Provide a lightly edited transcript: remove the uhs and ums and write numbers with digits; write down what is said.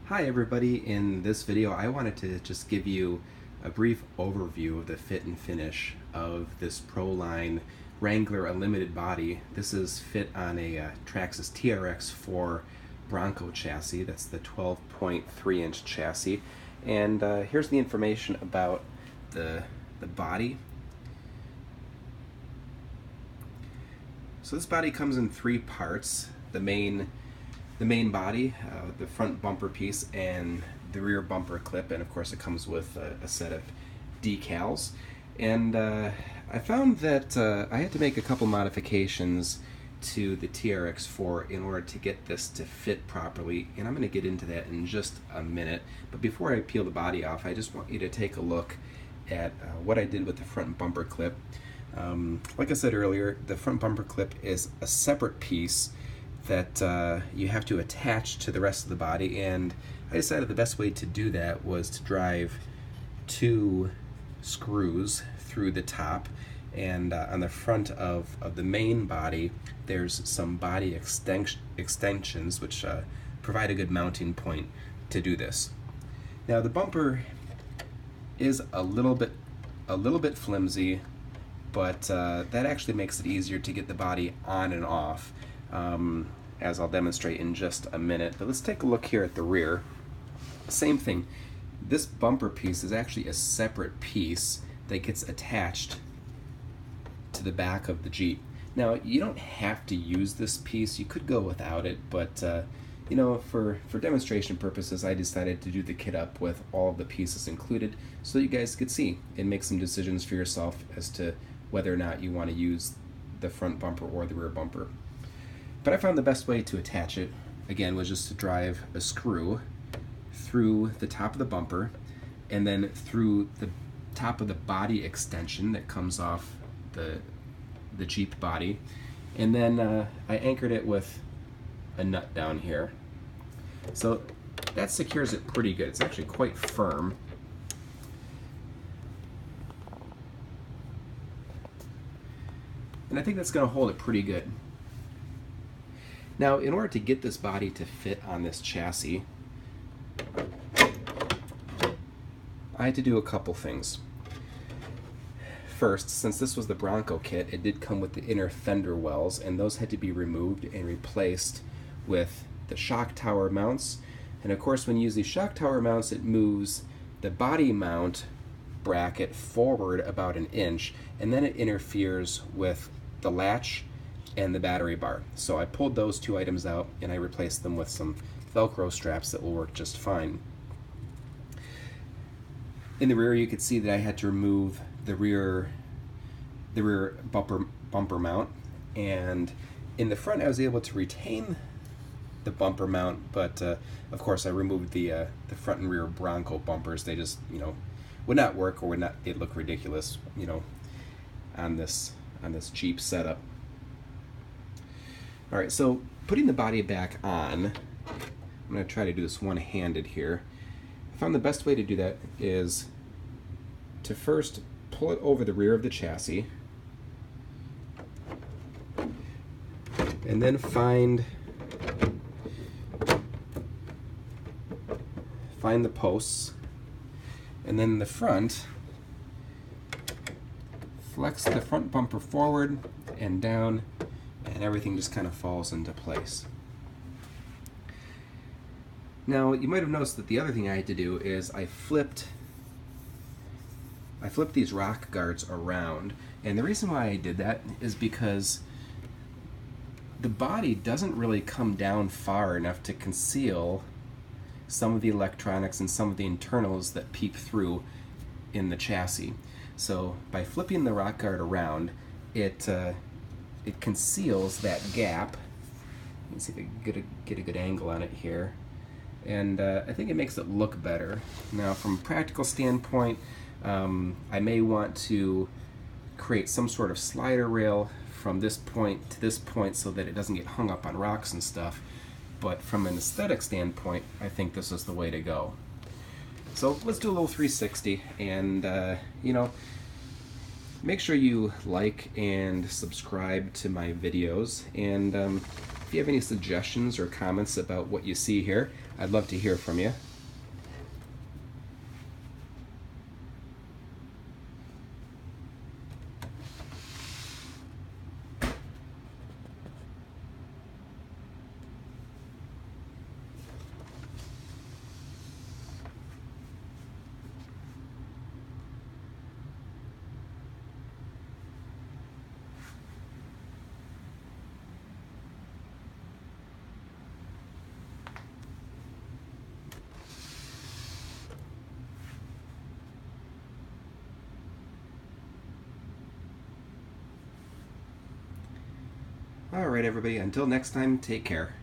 Hi everybody, in this video I wanted to just give you a brief overview of the fit and finish of this Proline Wrangler Unlimited body. This is fit on a Traxxas TRX4 Bronco chassis. That's the 12.3 inch chassis. And here's the information about the body. So this body comes in three parts. The main body, the front bumper piece, and the rear bumper clip, and of course it comes with a set of decals. And I found that I had to make a couple modifications to the TRX4 in order to get this to fit properly, and I'm going to get into that in just a minute. But before I peel the body off, I just want you to take a look at what I did with the front bumper clip. Like I said earlier, the front bumper clip is a separate piece that you have to attach to the rest of the body, and I decided the best way to do that was to drive two screws through the top, and on the front of the main body there's some body extensions which provide a good mounting point to do this. Now the bumper is a little bit flimsy, but that actually makes it easier to get the body on and off, as I'll demonstrate in just a minute. But let's take a look here at the rear. Same thing. This bumper piece is actually a separate piece that gets attached to the back of the Jeep. Now, you don't have to use this piece. You could go without it, but you know, for demonstration purposes, I decided to do the kit up with all of the pieces included so that you guys could see and make some decisions for yourself as to whether or not you want to use the front bumper or the rear bumper. But I found the best way to attach it, again, was just to drive a screw through the top of the bumper and then through the top of the body extension that comes off the Jeep body, and then I anchored it with a nut down here. So that secures it pretty good. It's actually quite firm. And I think that's going to hold it pretty good. Now, in order to get this body to fit on this chassis, I had to do a couple things. First, since this was the Bronco kit, it did come with the inner fender wells, and those had to be removed and replaced with the shock tower mounts. And of course, when you use these shock tower mounts, it moves the body mount bracket forward about an inch, and then it interferes with the latch and the battery bar. So I pulled those two items out and I replaced them with some Velcro straps that will work just fine. In the rear, you could see that I had to remove the rear bumper mount, and in the front I was able to retain the bumper mount, but of course I removed the front and rear Bronco bumpers. They just, you know, would not work, or they'd look ridiculous, you know, on this Jeep setup. All right, so putting the body back on, I'm going to try to do this one-handed here. I found the best way to do that is to first pull it over the rear of the chassis, and then find the posts, and then in the front, flex the front bumper forward and down, and everything just kind of falls into place. Now, you might have noticed that the other thing I had to do is I flipped these rock guards around, and the reason why I did that is because the body doesn't really come down far enough to conceal some of the electronics and some of the internals that peek through in the chassis. So by flipping the rock guard around, it conceals that gap. You can see if I can get a good angle on it here, and I think it makes it look better. Now, from a practical standpoint, I may want to create some sort of slider rail from this point to this point so that it doesn't get hung up on rocks and stuff, but from an aesthetic standpoint, I think this is the way to go. So let's do a little 360, and you know, make sure you like and subscribe to my videos, and If you have any suggestions or comments about what you see here, I'd love to hear from you. All right, everybody, until next time, take care.